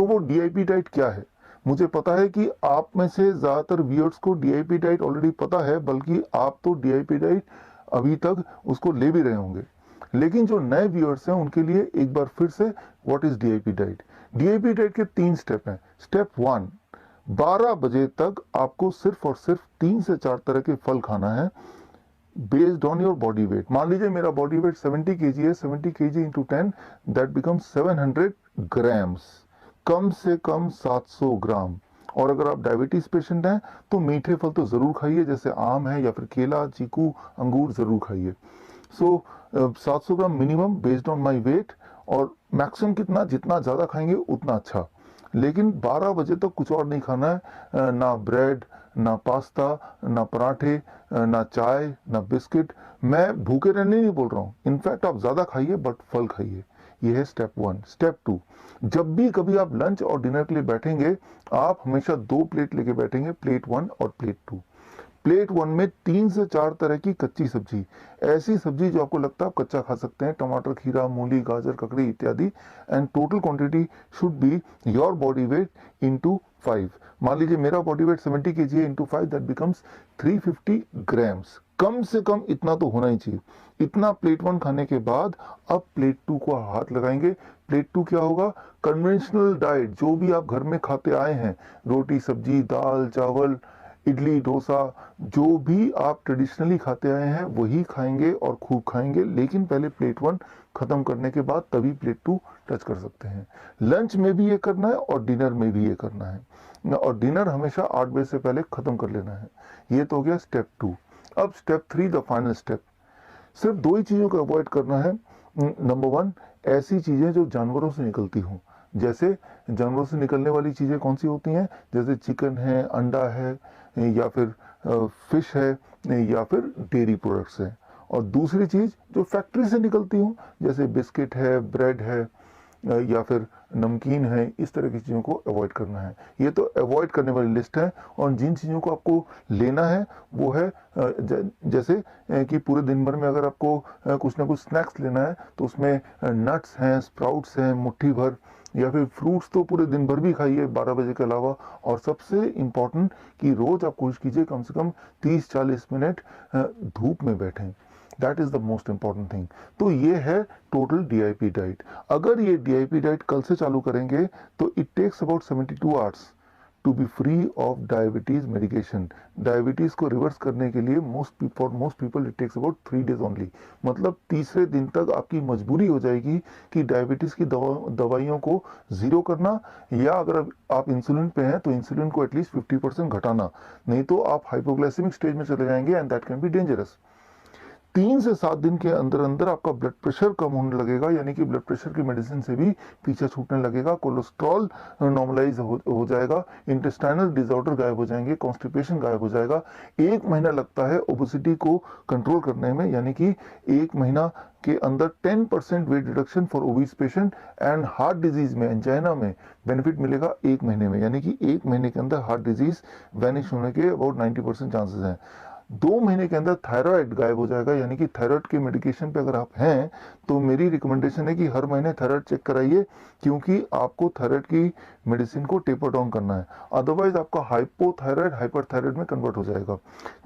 तो वो DIP diet क्या है? मुझे पता है कि आप में से ज्यादातर व्यूअर्स को डीआईपी डाइट ऑलरेडी पता है, बल्कि आप तो डीआईपी डाइट अभी तक उसको ले भी रहे होंगे। लेकिन जो नए व्यूअर्स हैं उनके लिए एक बार फिर से, what is DIP diet? DIP diet के 3 स्टेप हैं। स्टेप 1, 12 बजे तक आपको सिर्फ और सिर्फ 3 से 4 तरह के फल खाना है based on your body weight. मान लीजिए मेरा बॉडी वेट 70 केजी है, 70 KG into 10 that becomes 700 grams, कम से कम 700 ग्राम। और अगर आप डायबिटीज पेशेंट हैं तो मीठे फल तो जरूर खाइए, जैसे आम है या फिर केला, चीकू, अंगूर जरूर खाइए। So 700 gram minimum based on my weight, और मैक्सिमम कितना, जितना ज्यादा खाएंगे उतना अच्छा। लेकिन 12 बजे तक कुछ और नहीं खाना है, ना ब्रेड, ना पास्ता, ना पराठे, ना चाय, ना बिस्किट। मैं भूखे रहने नहीं बोल रहा हूँ, इनफैक्ट आप ज्यादा खाइए बट फल खाइए। ये है स्टेप 1। स्टेप 2, जब भी कभी आप लंच और डिनर के लिए बैठेंगे, आप हमेशा 2 प्लेट लेके बैठेंगे, प्लेट 1 और प्लेट 2। प्लेट 1 में 3 से 4 तरह की कच्ची सब्जी, ऐसी सब्जी जो आपको लगता है आप कच्चा खा सकते हैं, टमाटर, खीरा, मूली, गाजर, ककड़ी इत्यादि। And total quantity should be your body weight into 5। मान लीजिए मेरा बॉडी वेट 70 केजी है, इंटू 5 दैट बिकम्स 350 ग्राम्स। कम से कम इतना तो होना ही चाहिए। इतना प्लेट 1 खाने के बाद अब प्लेट 2 को हाथ लगाएंगे। प्लेट 2 क्या होगा? कन्वेंशनल डाइट, जो भी आप घर में खाते आए हैं, रोटी, सब्जी, दाल, चावल, इडली, डोसा, जो भी आप ट्रेडिशनली खाते आए हैं वही खाएंगे और खूब खाएंगे। लेकिन पहले प्लेट 1 खत्म करने के बाद तभी प्लेट 2 टच कर सकते हैं। लंच में भी ये करना है और डिनर में भी ये करना है, और डिनर हमेशा 8 बजे से पहले खत्म कर लेना है। ये तो हो गया स्टेप 2। अब स्टेप 3, द फाइनल स्टेप। सिर्फ 2 ही चीजों को अवॉइड करना है। नंबर 1, ऐसी चीजें जो जानवरों से निकलती हों। जैसे जानवरों से निकलने वाली चीजें कौन सी होती हैं? जैसे चिकन है, अंडा है, या फिर फिश है, या फिर डेयरी प्रोडक्ट्स है। और दूसरी चीज जो फैक्ट्री से निकलती हो, जैसे बिस्किट है, ब्रेड है, या फिर नमकीन है, इस तरह की चीज़ों को अवॉइड करना है। ये तो अवॉइड करने वाली लिस्ट है। और जिन चीज़ों को आपको लेना है वो है जैसे कि पूरे दिन भर में अगर आपको कुछ ना कुछ स्नैक्स लेना है तो उसमें नट्स हैं, स्प्राउट्स हैं मुट्ठी भर, या फिर फ्रूट्स तो पूरे दिन भर भी खाइए 12 बजे के अलावा। और सबसे इम्पॉर्टेंट कि रोज आप कोशिश कीजिए कम से कम 30-40 मिनट धूप में बैठें। That is the most important thing. तो ये है टोटल डीआईपी डाइट। अगर ये डीआईपी डाइट कल से चालू करेंगे तो it takes about 72 hours to be free of diabetes medication. Diabetes को रिवर्स करने के लिए for most people it takes about 3 days only. मतलब तीसरे दिन तक आपकी मजबूरी हो जाएगी कि डायबिटीज की दवाइयों को जीरो करना, या अगर आप इंसुलिन पे हैं तो इंसुलिन को एटलीस्ट 50% घटाना, नहीं तो आप हाइपोग्लाइसेमिक स्टेज में चले जाएंगे and that can be dangerous. 3 से 7 दिन के अंदर अंदर आपका ब्लड प्रेशर कम होने लगेगा, यानी कि ब्लड प्रेशर की मेडिसिन से भी पीछा छूटने लगेगा, कोलेस्ट्रॉल नॉर्मलाइज हो जाएगा, इंटेस्टाइनल डिसऑर्डर गायब हो जाएंगे, कॉन्स्टिपेशन गायब हो जाएगा। 1 महीना लगता है ओबेसिटी को कंट्रोल करने में, यानी कि 1 महीना के अंदर 10% weight reduction for obese patient. And heart disease में, एंजाइना में बेनिफिट मिलेगा 1 महीने में, यानी कि 1 महीने के अंदर हार्ट डिजीज वैनिश होने के अबाउट 90% चांसेस हैं। 2 महीने के अंदर थायराइड गायब हो जाएगा, यानी कि थायराइड के मेडिकेशन पे अगर आप हैं तो मेरी रिकमेंडेशन है कि हर महीने थायराइड चेक कराइए, क्योंकि आपको थायराइड की मेडिसिन को टेपर डाउन करना है, अदरवाइज आपका हाइपोथायराइड हाइपरथायराइड में कन्वर्ट हो जाएगा।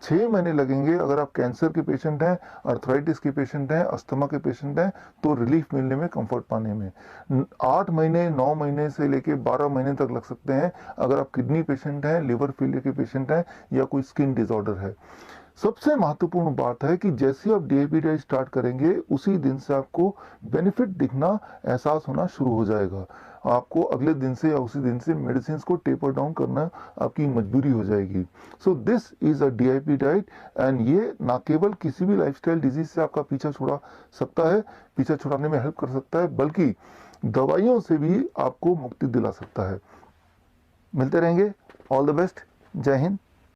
6 महीने लगेंगे अगर आप कैंसर के पेशेंट हैं, अर्थराइटिस के पेशेंट हैं, अस्थमा के पेशेंट हैं, तो रिलीफ मिलने में, कंफर्ट पाने में। 8 महीने, 9 महीने से लेके 12 महीने तक लग सकते हैं अगर आप किडनी पेशेंट हैं, लिवर फेलियर के पेशेंट हैं, या कोई स्किन डिसऑर्डर है। सबसे महत्वपूर्ण बात है कि जैसे आप डीआईपी डाइट स्टार्ट करेंगे उसी दिन से आपको बेनिफिट दिखना, एहसास होना शुरू हो जाएगा। आपको अगले दिन से या उसी दिन से मेडिसिन को टेपर डाउन करना आपकी मजबूरी हो जाएगी। So this is a DIP diet, and ये ना केवल किसी भी लाइफस्टाइल डिजीज से आपका पीछा छुड़ा सकता है, पीछा छुड़ाने में हेल्प कर सकता है, बल्कि दवाइयों से भी आपको मुक्ति दिला सकता है। मिलते रहेंगे। All the best. जय हिंद।